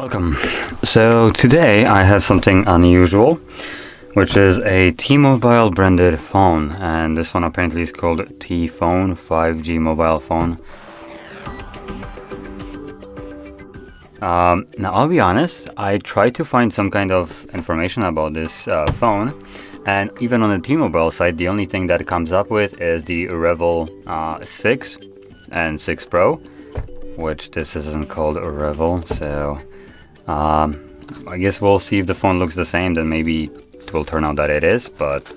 Welcome. So today I have something unusual, which is a T-Mobile branded phone, and this one apparently is called T-Phone 5G mobile phone. Now I'll be honest, I tried to find some kind of information about this phone, and even on the T-Mobile site the only thing that it comes up with is the Revvl 6 and 6 Pro, which this isn't called a Revvl, so I guess we'll see if the phone looks the same, then maybe it will turn out that it is, but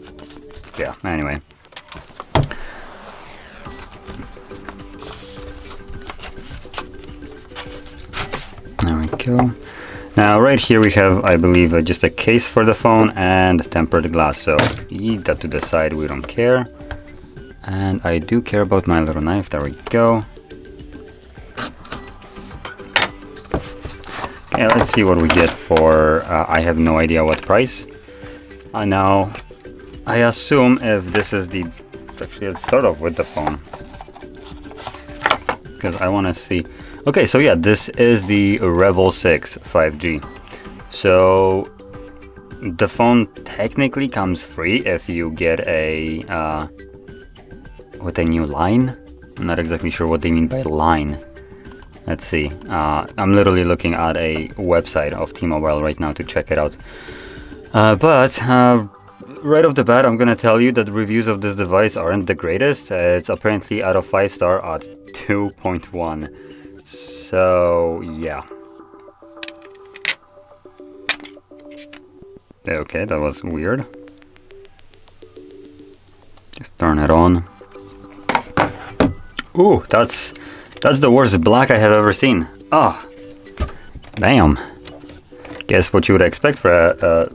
yeah, anyway. There we go. Now right here we have, I believe, just a case for the phone and tempered glass, so leave that to the side, we don't care. And I do care about my little knife, there we go. Okay, let's see what we get for, I have no idea what price. Now, I assume if this is the, actually let's start off with the phone, because I want to see. Okay, so yeah, this is the Revvl 6 5G. So the phone technically comes free if you get a with a new line. I'm not exactly sure what they mean by line. Let's see. I'm literally looking at a website of T-Mobile right now to check it out. But right off the bat, I'm gonna tell you that reviews of this device aren't the greatest. It's apparently out of 5 star at 2.1. So yeah. Okay, that was weird. Just turn it on. Ooh, that's the worst black I have ever seen. Oh, damn. Guess what you would expect for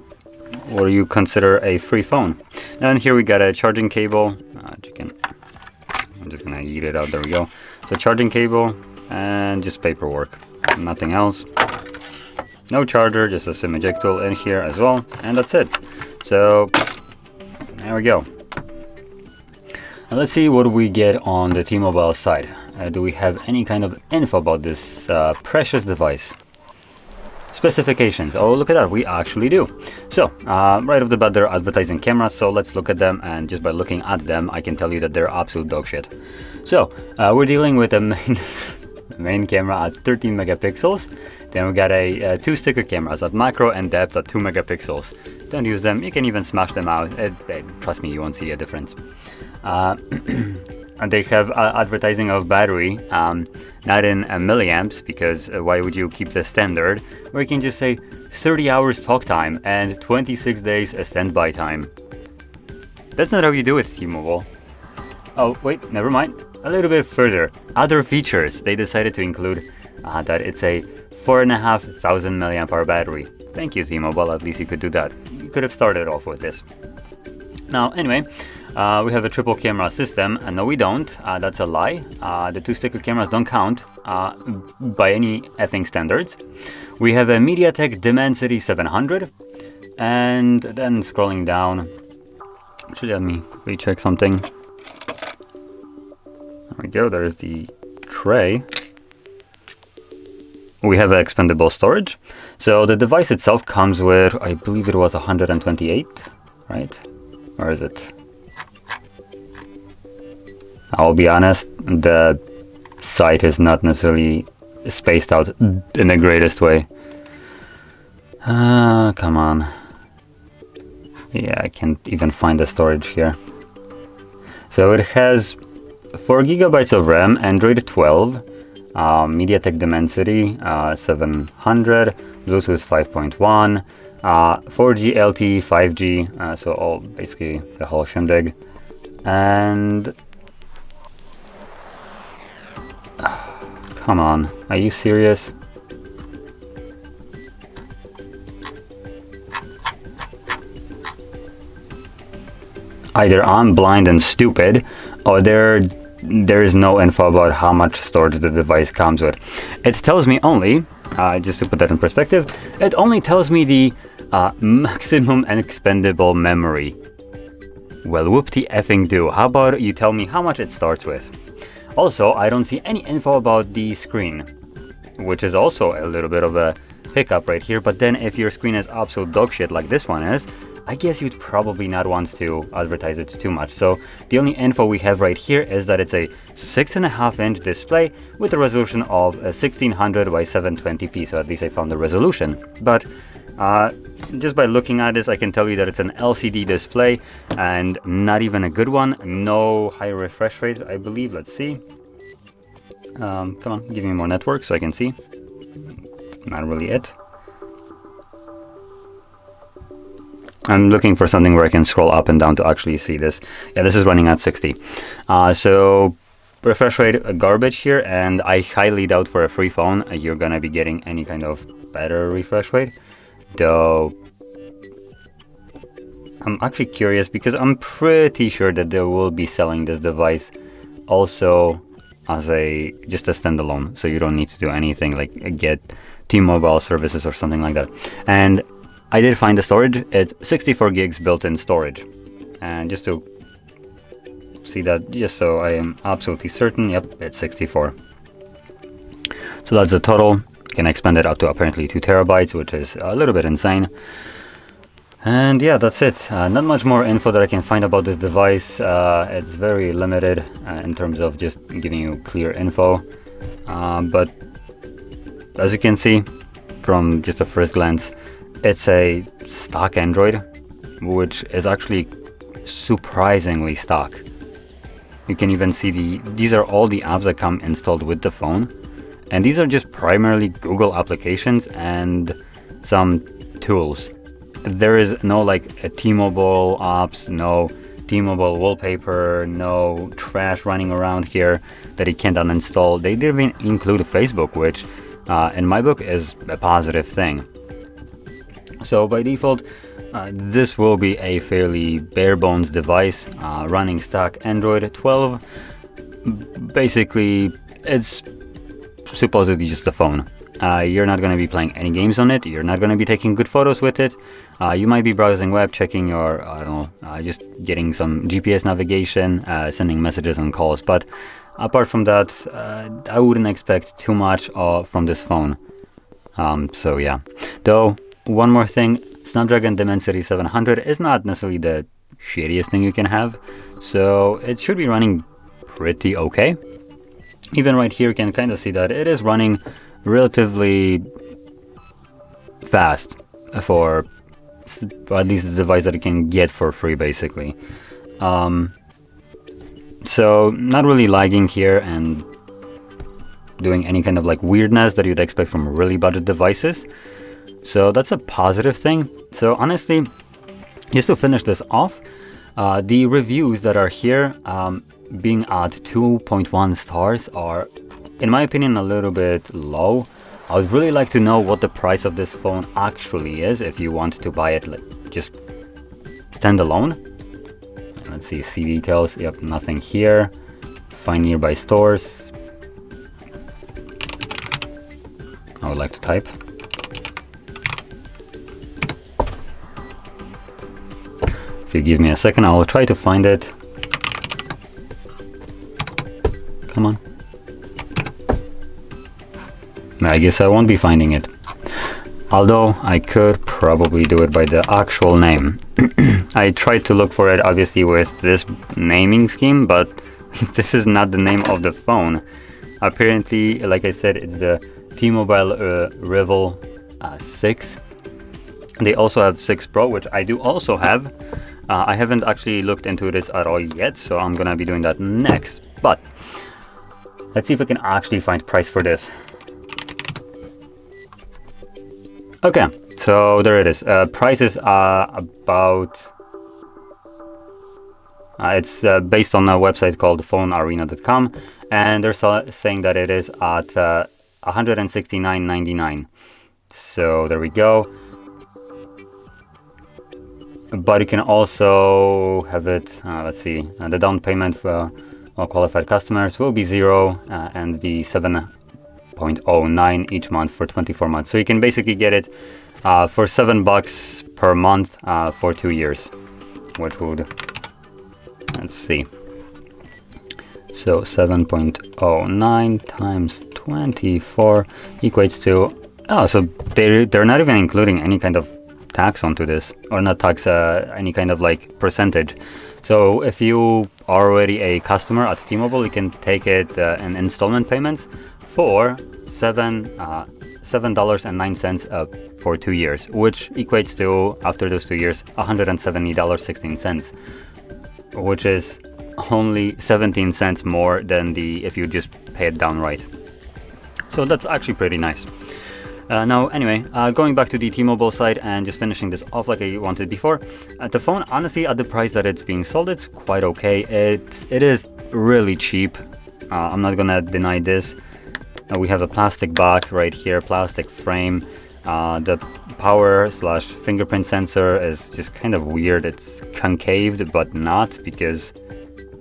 what you consider a free phone. And here we got a charging cable. I'm just gonna eat it out. There we go. So charging cable and just paperwork. Nothing else. No charger, just a SIM eject tool in here as well, and that's it. So there we go. Now let's see what we get on the T-Mobile side. Do we have any kind of info about this precious device? Specifications. Oh, look at that, we actually do. So right off the bat, they're advertising cameras, so let's look at them, and just by looking at them I can tell you that they're absolute dog shit. So we're dealing with a main camera at 13 megapixels. Then we got a 2 sticker cameras at macro and depth at 2 megapixels. Don't use them, you can even smash them out. Trust me, you won't see a difference. And they have advertising of battery, not in milliamps, because why would you keep the standard, where you can just say 30 hours talk time and 26 days standby time. That's not how you do it, T-Mobile. Oh wait, never mind. A little bit further, other features. They decided to include that it's a 4,500 milliamp hour battery. Thank you, T-Mobile, at least you could do that. You could have started off with this. Now anyway, we have a triple camera system, and no we don't, that's a lie. The 2 sticker cameras don't count by any effing standards. We have a MediaTek Dimensity 700, and then scrolling down, actually let me recheck something. There we go, there's the tray. We have expandable storage. So the device itself comes with, I believe it was 128, right? Or is it? I'll be honest, the site is not necessarily spaced out in the greatest way. Come on. Yeah, I can't even find the storage here. So it has 4 gigabytes of RAM, Android 12, MediaTek Dimensity 700, Bluetooth 5.1, 4G LTE, 5G, so all basically the whole shindig. And come on, are you serious? Either I'm blind and stupid, or there is no info about how much storage the device comes with. It tells me only, just to put that in perspective, it only tells me the maximum expendable memory. Well, whoop-de-effing do. How about you tell me how much it starts with? Also, I don't see any info about the screen, which is also a little bit of a hiccup right here. But then if your screen is absolute dog shit like this one is, I guess you'd probably not want to advertise it too much. So the only info we have right here is that it's a 6.5-inch display with a resolution of 1600 by 720p. So at least I found the resolution. But just by looking at this, I can tell you that it's an LCD display and not even a good one. No high refresh rate, I believe. Let's see. Come on, give me more network so I can see. Not really it. I'm looking for something where I can scroll up and down to actually see this. Yeah, this is running at 60. So refresh rate garbage here, and I highly doubt for a free phone you're gonna be getting any kind of better refresh rate. Though I'm actually curious because I'm pretty sure that they will be selling this device also as just a standalone, so you don't need to do anything like get T-Mobile services or something like that. And I did find the storage. It's 64 gigs built-in storage, and just to see that, just so I am absolutely certain, yep, it's 64. So that's the total. Can expand it up to apparently 2 terabytes, which is a little bit insane. And yeah, that's it. Not much more info that I can find about this device. It's very limited in terms of just giving you clear info. But as you can see from just a first glance, it's a stock Android, which is actually surprisingly stock. You can even see these are all the apps that come installed with the phone. And these are just primarily Google applications and some tools. There is no like a T-Mobile apps, no T-Mobile wallpaper, no trash running around here that you can't uninstall. They didn't even include Facebook, which in my book is a positive thing. So by default, this will be a fairly bare bones device running stock Android 12. Basically, it's supposedly just a phone. You're not going to be playing any games on it. You're not going to be taking good photos with it. You might be browsing web, checking your, I don't know, just getting some GPS navigation, sending messages and calls. But apart from that, I wouldn't expect too much from this phone. So yeah. Though, one more thing, Snapdragon Dimensity 700 is not necessarily the shittiest thing you can have. So it should be running pretty okay. Even right here, you can kind of see that it is running relatively fast for at least the device that you can get for free, basically. So not really lagging here and doing any kind of like weirdness that you'd expect from really budget devices. So that's a positive thing. So honestly, just to finish this off, the reviews that are here, being at 2.1 stars are, in my opinion, a little bit low. I would really like to know what the price of this phone actually is if you want to buy it like just standalone. Let's see, details. Yep, nothing here. Find nearby stores. I would like to type. If you give me a second, I will try to find it. Come on. I guess I won't be finding it. Although I could probably do it by the actual name. I tried to look for it obviously with this naming scheme, but this is not the name of the phone. Apparently, like I said, it's the T-MOBILE Revvl 6. They also have 6 Pro, which I do also have. I haven't actually looked into this at all yet, so I'm gonna be doing that next. But let's see if I can actually find price for this. Okay, so there it is. Prices are about... it's based on a website called phonearena.com, and they're saying that it is at $169.99. So there we go. But you can also have it, let's see, the down payment for all qualified customers will be 0, and the 7.09 each month for 24 months. So you can basically get it for $7 per month for 2 years, which would, let's see, so 7.09 times 24 equates to Oh, so they're not even including any kind of tax onto this, or not tax, any kind of like percentage. So if you are already a customer at T-Mobile, you can take it in installment payments for $7.09 for 2 years, which equates to, after those 2 years, $170.16, which is only 17 cents more than if you just pay it downright. So that's actually pretty nice. Now, anyway, going back to the T-Mobile side and just finishing this off like I wanted before, the phone, honestly, at the price that it's being sold, it's quite okay. It is really cheap. I'm not gonna deny this. We have a plastic back right here, plastic frame. The power/fingerprint sensor is just kind of weird. It's concaved, but not, because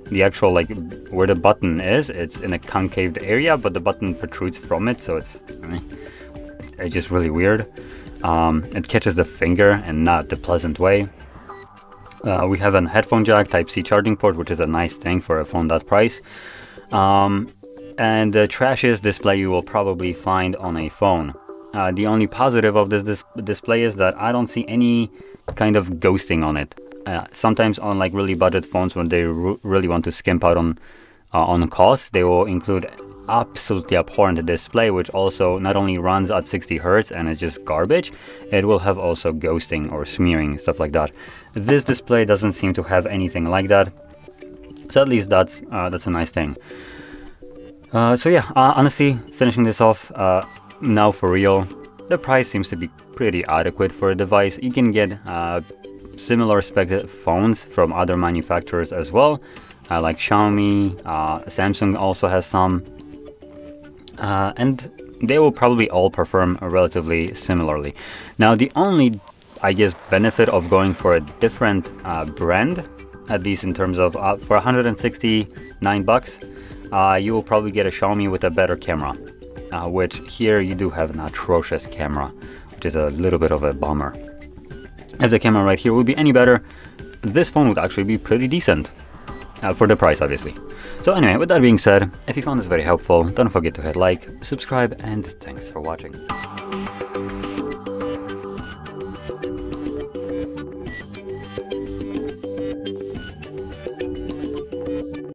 the actual, like, where the button is, it's in a concaved area, but the button protrudes from it, so it's just really weird. It catches the finger and not the pleasant way. We have a headphone jack, Type-C charging port, which is a nice thing for a phone that price. And the trashiest display you will probably find on a phone. The only positive of this display is that I don't see any kind of ghosting on it. Sometimes on like really budget phones, when they really want to skimp out on costs, they will include absolutely abhorrent display, which also not only runs at 60 Hz and is just garbage, it will have also ghosting or smearing, stuff like that. This display doesn't seem to have anything like that, so at least that's a nice thing. So yeah, honestly, finishing this off, now for real, the price seems to be pretty adequate for a device. You can get similar spec phones from other manufacturers as well, like Xiaomi, Samsung also has some. And they will probably all perform relatively similarly. Now, the only, I guess, benefit of going for a different brand, at least in terms of for 169 bucks, you will probably get a Xiaomi with a better camera, which here you do have an atrocious camera, which is a little bit of a bummer. If the camera right here would be any better, this phone would actually be pretty decent, for the price, obviously. So anyway, with that being said, if you found this very helpful, don't forget to hit like, subscribe, and thanks for watching.